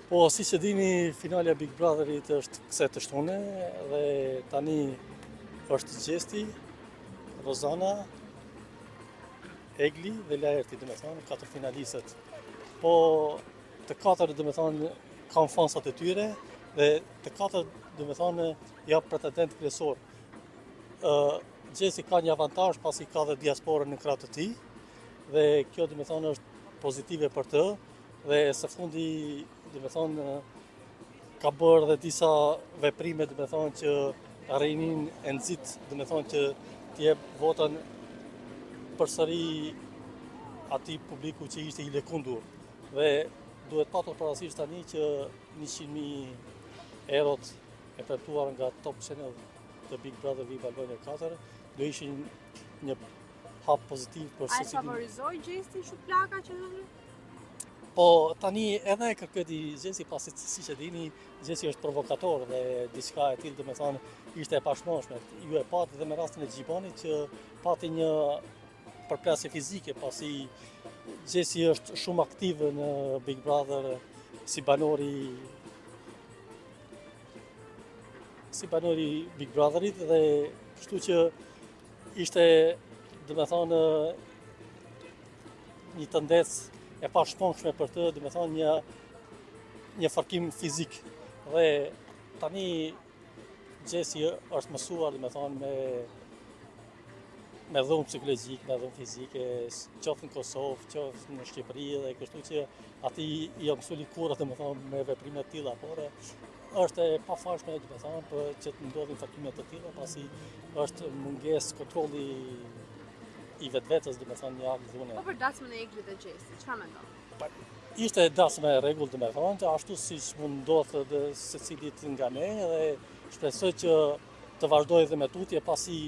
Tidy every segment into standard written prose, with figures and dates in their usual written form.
Po, si që dini, finalja Big Brotherit është këse të shtune dhe tani është Gjesti, Rozana, Egli dhe Laerti, dhe me thonë, 4 finalistët. Po, të 4 dhe me thonë, kanë fansat e tyre dhe të 4 dhe me thonë, ja pretendent kryesor. Gjesti ka një avantazh pasi ka dhe diasporën në krah të tij dhe kjo dhe me thonë është pozitive për të dhe së fundi dhe me thonë ka bërë dhe disa veprime dhe me thonë që arrenin e nxit dhe me thonë që t'jep votën përsëri atij publiku që ishte i lëkundur dhe duhet patur parasysh tani që 100.000 eurot e premtuar nga Top Channel të Big Brother VIP Albania 4 do ishin një hap pozitiv për secilin. A e favorizoi Gjesti shuplaka që Po tani edhe e kërketi Gjesi pasi si që dini, Gjesi është provokator dhe diçka e tillë, domethënë ishte e pashmoshme. Ju e pati dhe me rastin e Gjibonit që pati një përplasje fizike pasi Gjesi është shumë aktiv në Big Brother si banori Big Brotherit dhe kështu që ishte domethënë një tendencë e pashmangshme për të, dhe me thonë një farkim fizik. Dhe tani Gjesi është mësuar, dhe me thonë, me dhunë psikologjik, me dhunë fizike, qoftë në Kosovë, qoftë në Shqipëri, dhe kështu që ati i mësu likurët, dhe me thonë, me veprime të tilla, por është e pafashme, dhe me thonë, që të ndodhin farkime të tilla, pasi është mungesë kontrolli i vetvetes, dhe me thonë një akt dhune. Po për dasmën e Eglit dhe Gjesti, çfarë mendon? Ishte dasmë e rregull, dhe me thonë, që ashtu siç mund ndodhë dhe secilit nga ne dhe shpresoj që të vazhdojë dhe me tutje pasi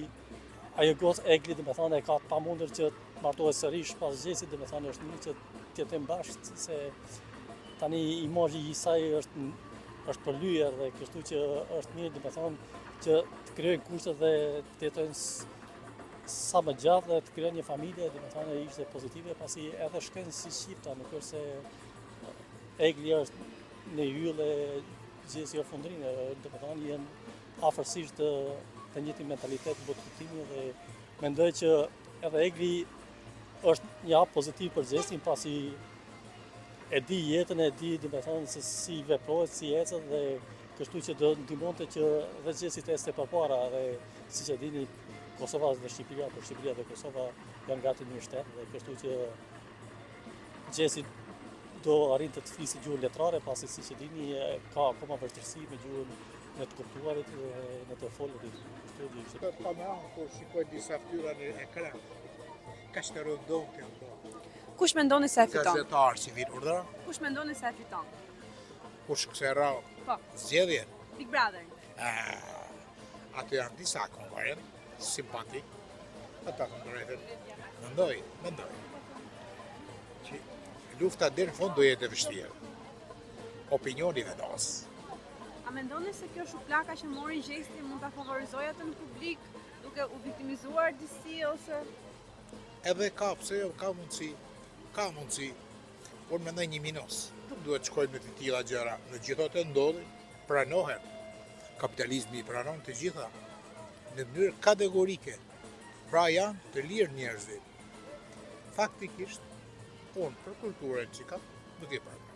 ajo gocë Egli, dhe me thonë, e ka pamundur që të martohet sërish pas Gjestit, dhe me thonë është mirë që të jetojnë bashkë se tani imazhi i saj është për lyer dhe kështu që është mirë, dhe me thonë, që të krijojnë kushtet dhe të jetojnë sa më gjatë dhe të krijojnë një familje, dhe me thonë ishte pozitive pasi edhe shkenë si shqipta, nuk është se Egli është në yll e Gjesi është fundrinë, dhe me thonë janë afërsisht të njëjtin mentalitet botëtimi dhe mendoj që edhe Egli është një hap pozitiv për Gjesin pasi e di jetën, e di, dhe me thonë se si veprohet, si ecet dhe kështu që do ndihmonte që dhe Gjesi të ecte përpara dhe siç e dini Kosova dhe Shqipëria, por Shqipëria dhe Kosova janë gati një shtet dhe kështu që Gjesi do arrin të flisë gjuhën letrare pasi siç e dini ka akoma vështirësi me gjuhën në të kuptuarit dhe në të folurit. Kur shikoj disa fytyra në ekran, kaq të rëndon të janë. Kush mendoni se e fiton? Gazetar civil urdhër. Kush mendoni se e fiton? Kush kse rao? Po. Zgjedhje. Big Brother. Ato janë disa konkurrent simpatik. Ata konkurrentët mendoj. Që lufta deri në fund do jetë e vështirë. Opinioni vendos. A mendoni se kjo shuplaka që mori Gjesti mund ta favorizojë atë në publik, duke u viktimizuar disi ose edhe ka pse jo, ka mundësi. Por mendoj një minus. Nuk duhet të shkojmë në të tilla gjëra. Në gjitha të ndodhin, pranohen. Kapitalizmi i pranon të gjitha në mënyrë kategorike. Pra janë të lirë njerëzit. Faktikisht, unë për kulturën që kam, nuk e pranoj.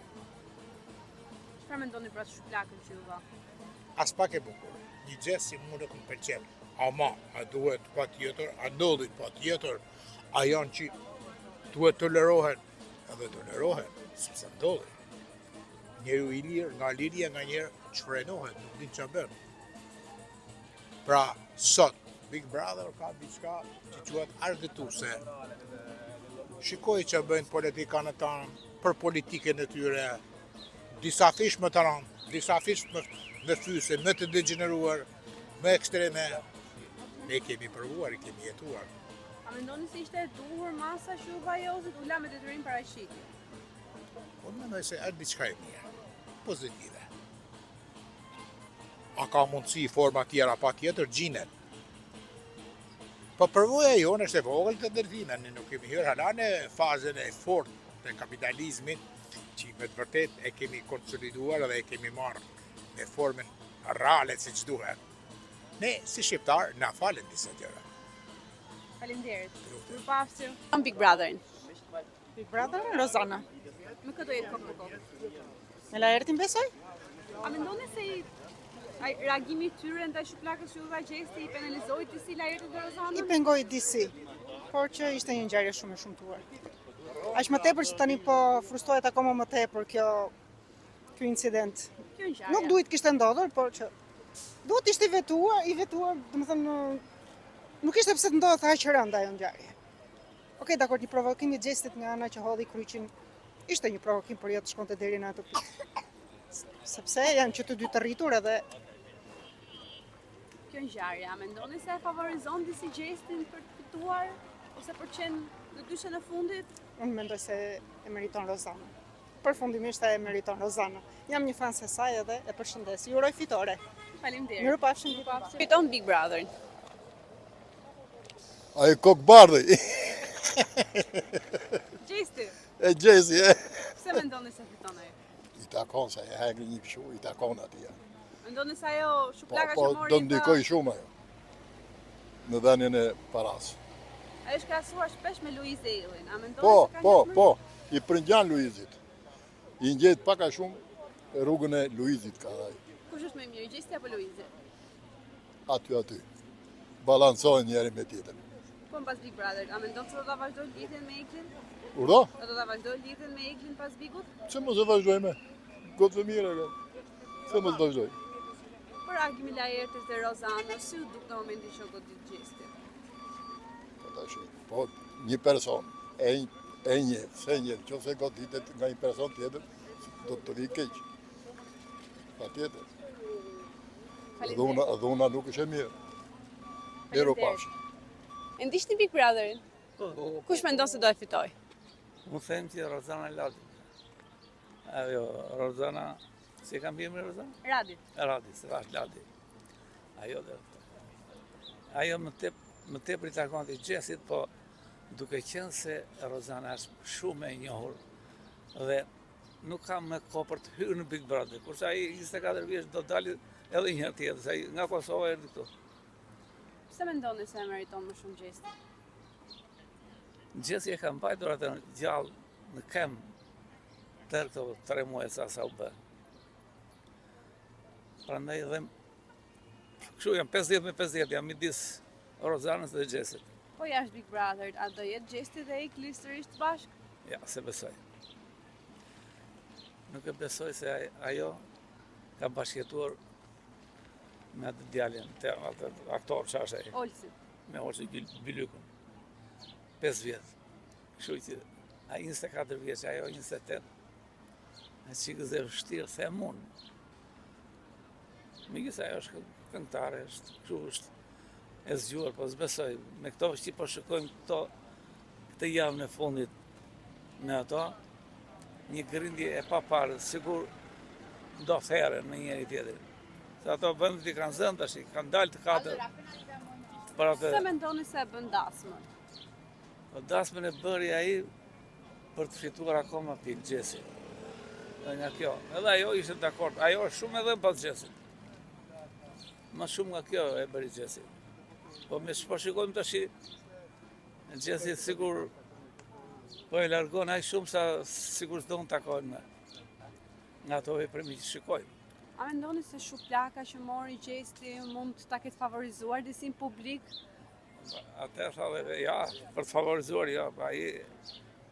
Çfarë mendoni për atë shuplakën që u dha? As pak e bukur. Një gjë si mua nuk më pëlqen. Ama, a duhet patjetër, a ndodhin patjetër, a janë që duhet tolerohen, edhe tolerohen, sepse ndodhin. Njeriu i lirë, nga liria nga njerë, çfrenohet, nuk din çfarë bën. Pra, sot, Big Brother ka diçka që quhet argëtuese. Shikoj që bëjnë politikanët tanë, për politikën e tyre, disa fish më të rëndë, disa fish më fyse, më të degeneruar, më ekstreme. Ne kemi provuar, kemi jetuar. A mendoni se ishte e duhur masa që u vajozit u la me detyrim paraqitje? Unë mendoj se është diçka e mirë, pozitive. A ka mundësi forma tjera pa tjetër gjinen? Po përvoja jonë është e vogël të ndërtime, ne nuk kemi hyrë hala në fazën e fortë të kapitalizmit, që me të vërtet e kemi konsoliduar dhe e kemi marrë me formën reale si që duhet. Ne, si shqiptar, na falen disa gjëra. Faleminderit. Mirupafshim. Big Brotherin. Big Brother, Rozana. Me këtë do jetë kokë për kokë. Me Laertin besoj? A mendoni se reagimi i tyre ndaj shuplakës që u dha gjesti i penalizoi disi Laertin dhe I Rozanën? pengoj disi, por që ishte një ngjarje shumë e shumtuar. Aq më tepër që tani po frustohet akoma më tepër ky incident. Kjo ngjarje. Nuk duhet kishte ndodhur, por që duhet ishte i vetuar, domethënë nuk ishte pse të ndodhte aq rënd ajo ngjarje. Okej, dakor, një provokim i xhestit nga ana që hodhi kryqin ishte një provokim, por jo të shkonte deri në atë pikë. Sepse janë që të dy të rritur edhe Kjo ngjarje, a mendoni se e favorizon disi gjestin për të fituar ose për qenë në dyshën e fundit? unë mendoj se e meriton Rozana. Përfundimisht e meriton Rozana. Jam një fan se saj edhe e përshëndes. Ju uroj fitore. Faleminderit. Mirupafshim. Fiton Big Brotherin. Ai kokbardhi. Gjesti, E gjesi, e. pse mendoni se fiton ai? I takon se e hegri një këshu, i takon atje. Mendoni se ajo Po, shuplaka po, që mori do ndikoj shumë ajo. Në dhenjen e paras. Ai është krahasuar shpesh me Luiz Ellin. A mendoni Po, se ka po, një po, i prëngjan Luizit. I ngjet pak a shumë rrugën e Luizit ka ai. Kush është më i mirë, Gjesti apo Luizi? Aty. Balancojnë njëri me tjetrin. Po pas Big Brother, a mendon se do ta vazhdoj lidhjen me Eglin? Urdo? Do ta vazhdoj lidhjen me Eglin pas Bigut? Pse mos e vazhdojmë? Gotë të mirë e pse mos vazhdoj? Për reagimi Laertit dhe Rozanës, si u duk në momentin që godit Gjesti? Po tash, po një person e një, se një, nëse goditet nga një person tjetër, do të vi keq. Patjetër. Dhuna nuk është e mirë. Mirupafshim. E ndiqni Big Brotherin? Kush mendon se do e fitoj? Unë them që Rozana Ladi. Ajo, Rozana, si e kam bjerë me Rozana? Radi. Radi, se është Ladi. Ajo dhe. Ajo më tepër i takon të Gjesit, po duke qenë se Rozana është shumë e njohur dhe nuk kam me kohë për të hyrë në Big Brother, kurse ai 24 vjeç do dalë edhe një herë tjetër, se ai nga Kosova erdhi këtu. Pse mendoni se e meriton më shumë Gjesti? Gjesi e ka mbajtur atë gjallë në kem tërë këto 3 muaj sa u bë. Prandaj dhe kështu jam 50 me 50, jam midis Rozanës dhe Gjesit. Po jashtë Big Brother, a do jetë Gjesti dhe Egli sërish bashkë? Ja, se besoj. Nuk e besoj se ajo ka bashkjetuar me atë djalin, atë aktor që është ai, Olsi. me Olsi Bilykun. 5 vjetë. Kështu që ai 24 vjeç, ajo 28. E qikës e vështirë, them unë. Mikës ajo është këngëtare, është kështu është e zgjuar, po s'besoj. Me këto që po shikojmë këtë javën e fundit me ato, një grindje e paparë, sigur do there në njëri tjetër. Se ato vendet i kanë zënë tash, kanë dalë të katër. Për atë Se mendoni se e bën dasmën? dasmën e bëri ai për të fituar akoma pikë Gjesi. Dhe nga kjo, edhe ajo ishte dakord, ajo është shumë edhe pas Gjesit. Më shumë nga kjo e bëri Gjesi. Po me shpo shikojmë tash, Gjesi sigur po e largon ai shumë sa sigur s'do në takojnë me. Nga ato veprimi që shikojmë. A mendoni se shuplaka që mori Gjesti mund ta ketë favorizuar disin publik? Atë thave, ja, për të favorizuar, ja, ai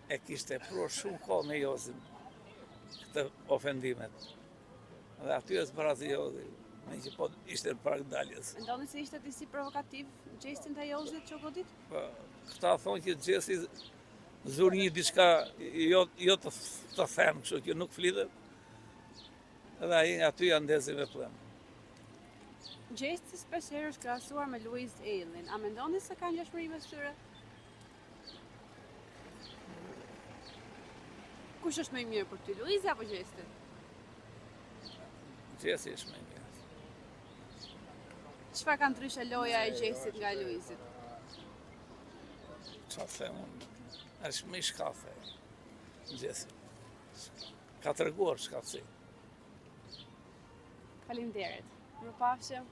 e kishte pruar shumë kohë me Jozin këtë ofendimet. Dhe aty është barazi Jozi, me që po ishte në park daljes. Mendoni se ishte disi provokativ Gjestin të Jozit që godit? Po, këta thonë që Gjesi zuri një diçka jo të them, kështu që nuk flitet. Edhe ai aty janë ndezi me plem. Gjesti shpesh herë është krahasuar me Luiz Ellin. A mendoni se ka ngjashmëri mes tyre? Kush është më i mirë për ty, Luizi apo Gjesti? Gjesi është më i mirë. Çfarë ka ndryshe loja e Gjestit nga e Luizit? Qa them unë, është më i shkafe, Gjesi. ka treguar shkatësi. Faleminderit. Mirupafshim.